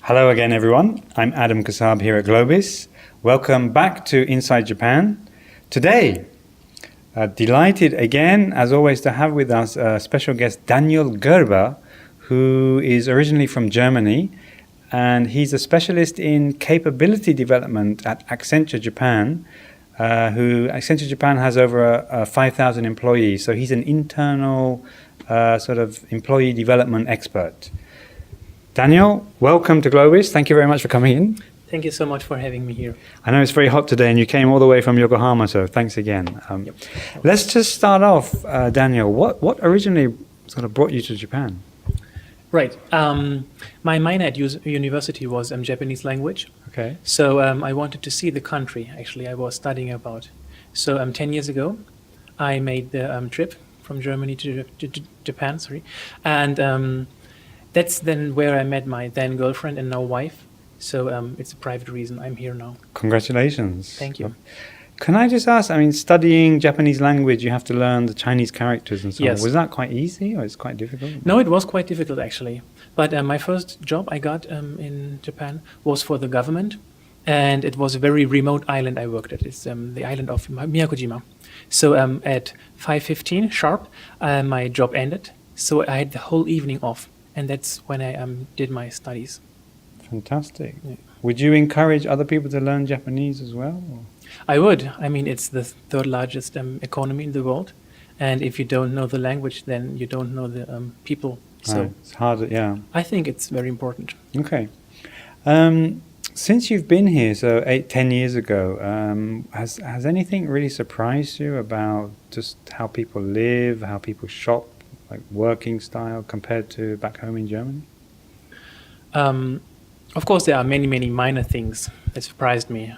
Hello again, everyone. I'm Adam Kassab here at GLOBIS. Welcome back to Inside Japan. Today, delighted again, as always, to have with us a special guest, Daniel Gerber, who is originally from Germany, and he's a specialist in capability development at Accenture Japan. Accenture Japan has over 5,000 employees, so he's an internal sort of employee development expert. Daniel, welcome to GLOBIS. Thank you very much for coming in. Thank you so much for having me here. I know it's very hot today and you came all the way from Yokohama, so thanks again. Yep. Let's just start off, Daniel. What originally sort of brought you to Japan? Right. My minor at university was Japanese language. Okay. So I wanted to see the country, actually, I was studying about. So 10 years ago, I made the trip from Germany to Japan, and that's then where I met my then girlfriend and now wife. So it's a private reason I'm here now. Congratulations. Thank you. Can I just ask, I mean, studying Japanese language, you have to learn the Chinese characters and so Yes. on. Was that quite easy or it's quite difficult? No, it was quite difficult, actually. But my first job I got in Japan was for the government. And it was a very remote island I worked at. It's the island of Miyakojima. So at 5:15 sharp, my job ended. So I had the whole evening off. And that's when I did my studies. Fantastic. Yeah. Would you encourage other people to learn Japanese as well? Or? I would. I mean, it's the third largest economy in the world. And if you don't know the language, then you don't know the people. So Right. It's hard, yeah. I think it's very important. Okay. Since you've been here, so 10 years ago, has anything really surprised you about just how people live, how people shop, like working style compared to back home in Germany? Of course, there are many, many minor things that surprised me,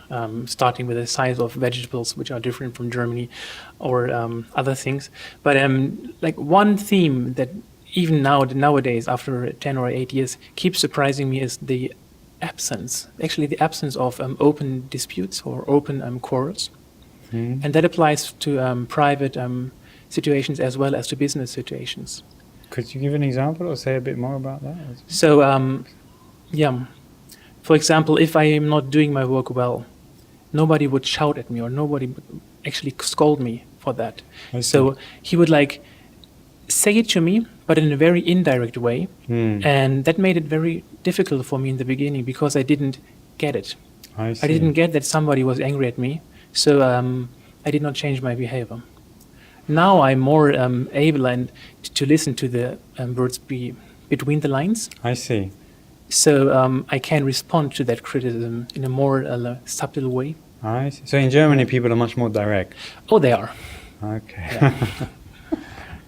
starting with the size of vegetables, which are different from Germany, or other things. But like one theme that even nowadays, after 10 or 8 years, keeps surprising me is the absence of open disputes or open quarrels. Mm. And that applies to private situations as well as to business situations. Could you give an example or say a bit more about that? So, for example, if I am not doing my work well, nobody would shout at me or nobody would actually scold me for that. So he would say it to me, but in a very indirect way. Mm. And that made it very difficult for me in the beginning because I didn't get it. I see. I didn't get that somebody was angry at me. So I did not change my behavior. Now I'm more able to listen to the words between the lines. I see. So I can respond to that criticism in a more subtle way. I see. So in Germany, people are much more direct. Oh, they are. Okay.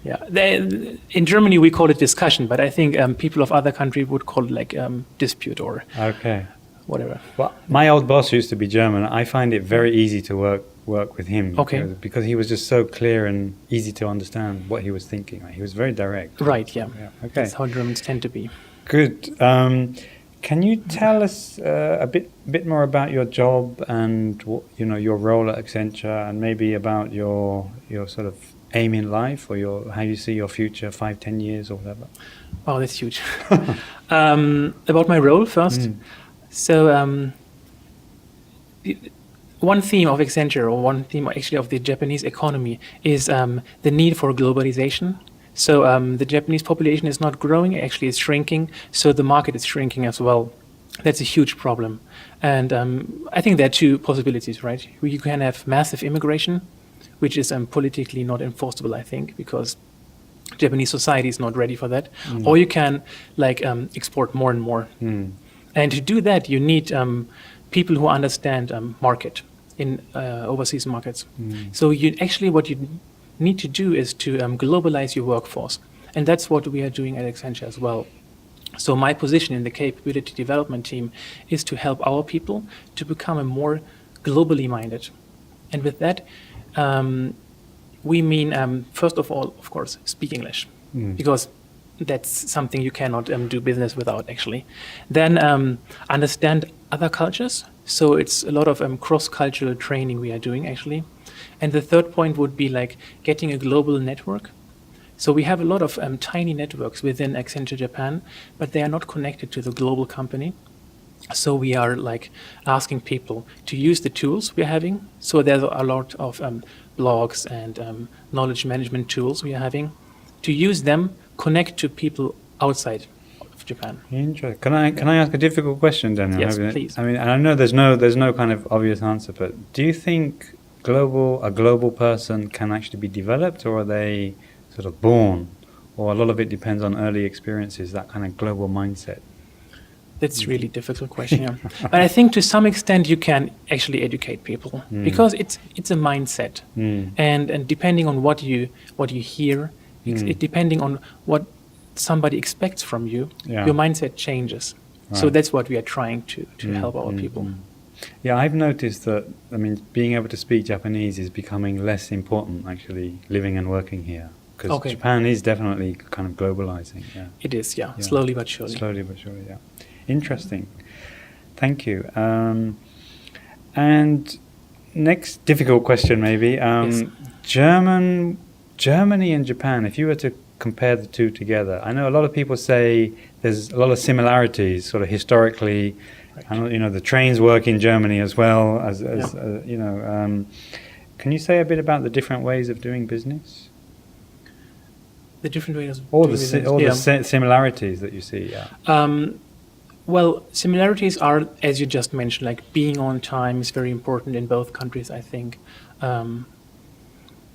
Yeah. In Germany, we call it discussion, but I think people of other countries would call it dispute or Okay. whatever. Well, my old boss used to be German. I find it very easy to work with him. Okay. Because he was just so clear and easy to understand what he was thinking. He was very direct. Right, yeah. Okay. That's how Germans tend to be. Good. Can you tell us a bit more about your job and your role at Accenture, and maybe about your sort of aim in life, or how you see your future 5-10 years or whatever? Wow, that's huge. About my role first. Mm. So one theme of Accenture, or one theme actually of the Japanese economy, is the need for globalization. So the Japanese population is not growing, actually it's shrinking, so the market is shrinking as well. That's a huge problem. And I think there are two possibilities, right? You can have massive immigration, which is politically not enforceable, I think, because Japanese society is not ready for that. Mm. Or you can export more and more. Mm. And to do that, you need people who understand market in overseas markets. Mm. So what you need to do is to globalize your workforce. And that's what we are doing at Accenture as well. So my position in the capability development team is to help our people to become more globally minded. And with that, we mean, first of all, of course, speak English, because that's something you cannot do business without, actually. Then understand other cultures. So it's a lot of cross-cultural training we are doing, actually. And the third point would be getting a global network. So we have a lot of tiny networks within Accenture Japan, but they are not connected to the global company. So we are like asking people to use the tools we're having. So there's a lot of blogs and knowledge management tools we are having, to use them, connect to people outside of Japan. Interesting. Can I ask a difficult question, Daniel? Yes, Maybe- please. I mean, and I know there's no kind of obvious answer, but do you think a global person can actually be developed, or are they sort of born, or a lot of it depends on early experiences, that kind of global mindset? That's really difficult question. Yeah. But I think to some extent you can actually educate people, because it's a mindset, and depending on what you hear, depending on what somebody expects from you, Yeah. your mindset changes. So Right. that's what we are trying to help our people. Yeah, I've noticed that, I mean, being able to speak Japanese is becoming less important, actually, living and working here. Because Okay. Japan is definitely kind of globalizing, yeah. It is, yeah, Yeah. slowly but surely. Slowly but surely, yeah. Interesting. Thank you. And next difficult question, maybe. Yes. Germany and Japan, if you were to compare the two together, I know a lot of people say there's a lot of similarities, sort of historically. Right. And, you know, the trains work in Germany as well as Yeah. you know. Can you say a bit about the different ways of doing business? The different ways of All doing business. Yeah. similarities that you see, yeah. Well, similarities are, as you just mentioned, like being on time is very important in both countries, I think.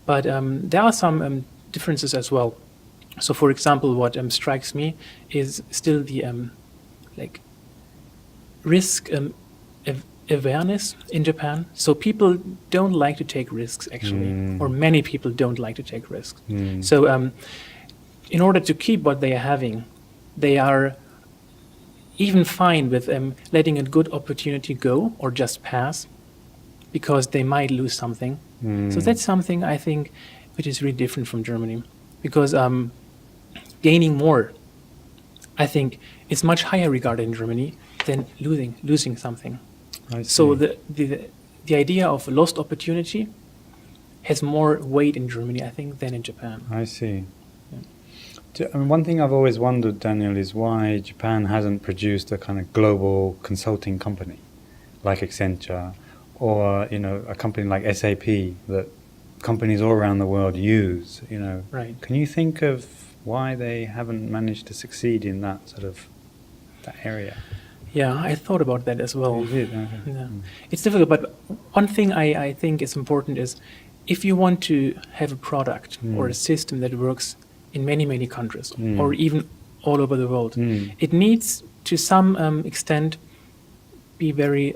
But there are some differences as well. So, for example, what strikes me is still the like risk awareness in Japan. So people don't like to take risks, actually, or many people don't like to take risks. So in order to keep what they are having, they are even fine with letting a good opportunity go or just pass, because they might lose something. So that's something I think which is really different from Germany, because gaining more, I think, is much higher regarded in Germany than losing something. I So see. the idea of lost opportunity has more weight in Germany, I think, than in Japan. I see. I mean, one thing I've always wondered, Daniel, is why Japan hasn't produced a kind of global consulting company like Accenture, or, you know, a company like SAP that companies all around the world use. You know, Right. Can you think of why they haven't managed to succeed in that sort of that area? Yeah, I thought about that as well. You did, okay. Yeah. It's difficult, but one thing I think is important is, if you want to have a product or a system that works in many, many countries, or even all over the world, it needs to some extent be very,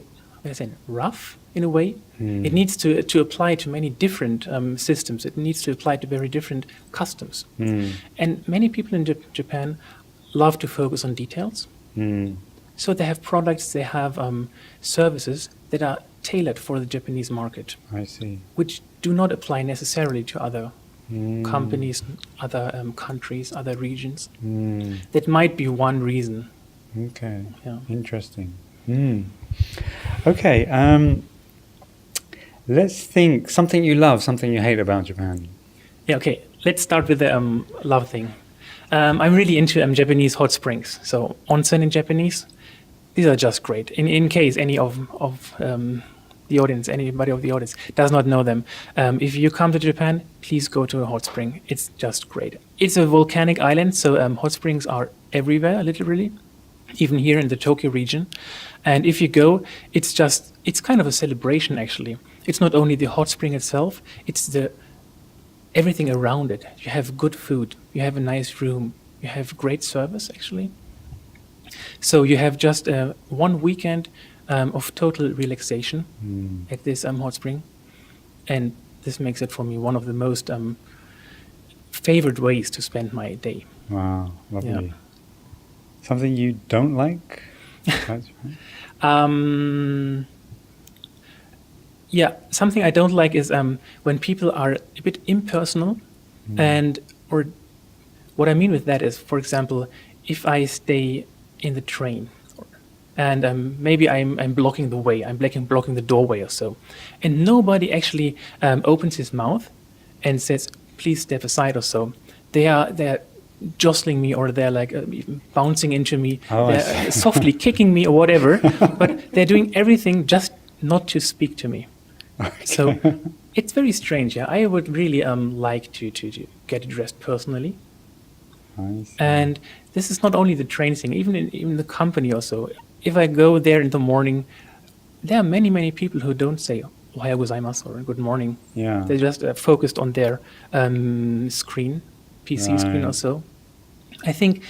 rough in a way. It needs to apply to many different systems. It needs to apply to very different customs. And many people in Japan love to focus on details. So they have products, they have services that are tailored for the Japanese market, I see. which do not apply necessarily to other companies, other countries, other regions. That might be one reason. Okay. Yeah. Interesting. Okay. Let's think something you love, something you hate about Japan. Yeah, okay. Let's start with the love thing. I'm really into Japanese hot springs. So onsen in Japanese, these are just great. In case any of the audience, anybody of the audience does not know them, if you come to Japan, please go to a hot spring. It's just great. It's a volcanic island, so hot springs are everywhere, literally, even here in the Tokyo region. And if you go, it's kind of a celebration, actually. It's not only the hot spring itself, it's everything around it. You have good food, you have a nice room, you have great service, actually. So you have just 1 weekend of total relaxation at this hot spring. And this makes it, for me, one of the most favorite ways to spend my day. Wow, lovely. Yeah. Something you don't like about Japan? Yeah, something I don't like is when people are a bit impersonal, or what I mean with that is, for example, if I stay in the train, and maybe I'm blocking the way, I'm blocking the doorway or so, and nobody actually opens his mouth and says, "Please step aside" or so. They are jostling me, or they're like bouncing into me, Oh, I they're softly kicking me or whatever, but they're doing everything just not to speak to me. So it's very strange. Yeah, I would really like to get addressed personally. I see. And this is not only the train thing, even in the company also. If I go there in the morning, there are many people who don't say "Ohayou gozaimasu" or "Good morning." Yeah. They're just focused on their screen, PC screen Right. or so. I think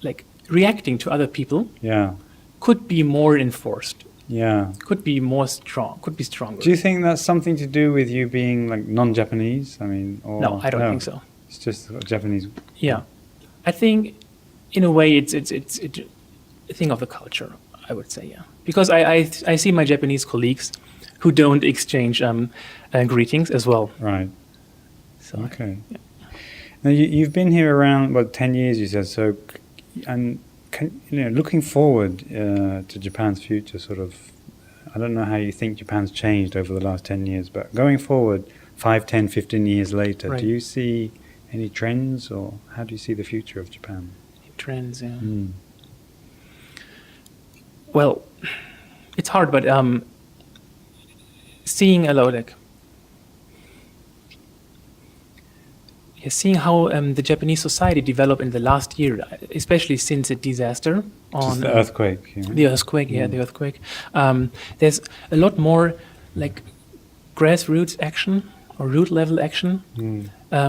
like reacting to other people Yeah. could be more enforced, Yeah. could be more strong, could be stronger. Do you think that's something to do with you being like non-Japanese? I mean, or No, I don't think so. It's just Japanese. Yeah, I think in a way it's a thing of the culture, I would say. Yeah, because I see my Japanese colleagues who don't exchange greetings as well. Right. So Okay. Now you've been here around 10 years, you said. So, and looking forward to Japan's future, sort of. I don't know how you think Japan's changed over the last 10 years, but going forward, 5, 10, 15 years later, Right. do you see any trends, or how do you see the future of Japan? trends. Yeah. Mm. Well, it's hard, but seeing a lot like seeing how the Japanese society developed in the last year, especially since the disaster on Just the earthquake. You know? the earthquake. Yeah, the earthquake. There's a lot more like grassroots action or root level action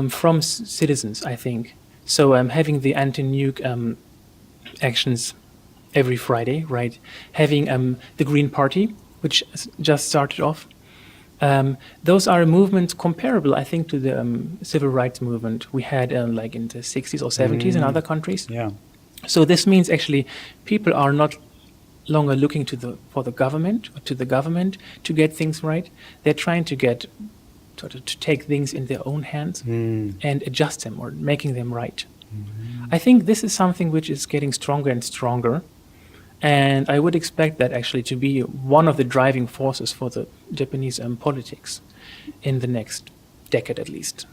from citizens, I think. So having the anti-nuke actions every Friday, right? Having the Green Party, which just started off. Those are movements comparable, I think, to the civil rights movement we had like in the 60s or 70s in other countries. Yeah. So this means actually people are not longer looking to the government to get things right. They're trying to to take things in their own hands and adjust them or making them right. I think this is something which is getting stronger and stronger. And I would expect that actually to be one of the driving forces for the Japanese politics in the next decade at least.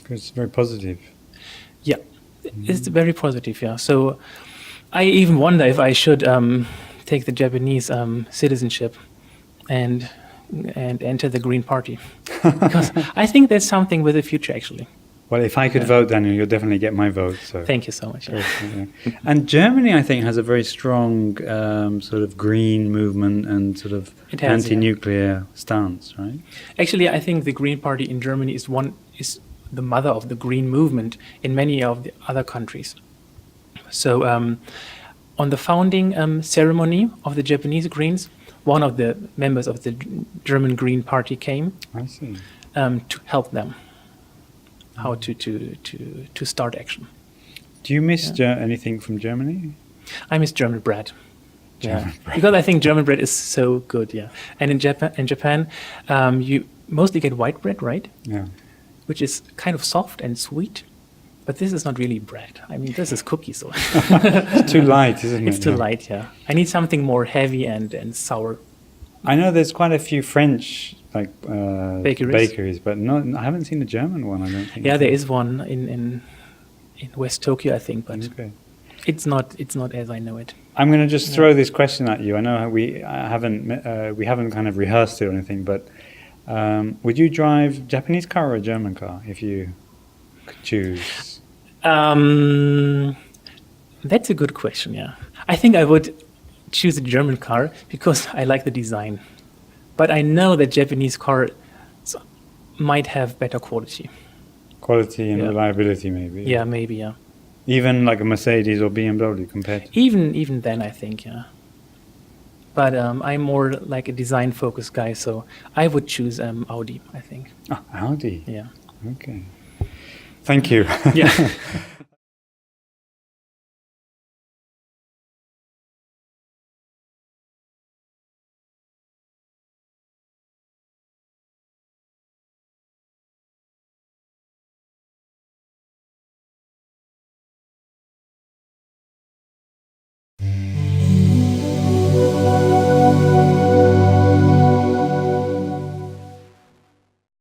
It's very positive. Yeah, it's very positive, yeah. So I even wonder if I should take the Japanese citizenship and enter the Green Party. Because I think there's something with the future, actually. Well, if I could vote, Daniel, you'll definitely get my vote. So. Thank you so much. Yeah. And Germany, I think, has a very strong sort of green movement and sort of It has, anti-nuclear stance, right? Actually, I think the Green Party in Germany is the mother of the green movement in many of the other countries. So on the founding ceremony of the Japanese Greens, one of the members of the German Green Party came I see. to help them how to start action. Do you miss anything from Germany? I miss German bread. German bread. Because I think German bread is so good, yeah. And in Japan, you mostly get white bread, right? Yeah. Which is kind of soft and sweet. But this is not really bread. I mean, this is cookies. So It's too light, isn't it? it's too light, yeah. I need something more heavy and sour. I know there's quite a few French Bakeries, but I haven't seen a German one. I don't think. Yeah, there is one in West Tokyo, I think, but Okay. it's not as I know it. I'm going to just throw this question at you. I know we haven't kind of rehearsed it or anything, but would you drive Japanese car or a German car if you could choose? That's a good question. Yeah, I think I would choose a German car because I like the design, but I know that Japanese cars might have better quality. Quality and reliability, maybe. Yeah, maybe. Yeah. Even like a Mercedes or BMW compared to. Even then, I think. Yeah. But I'm more like a design-focused guy, so I would choose Audi, I think. Audi. Yeah. Okay. Thank you. Yeah.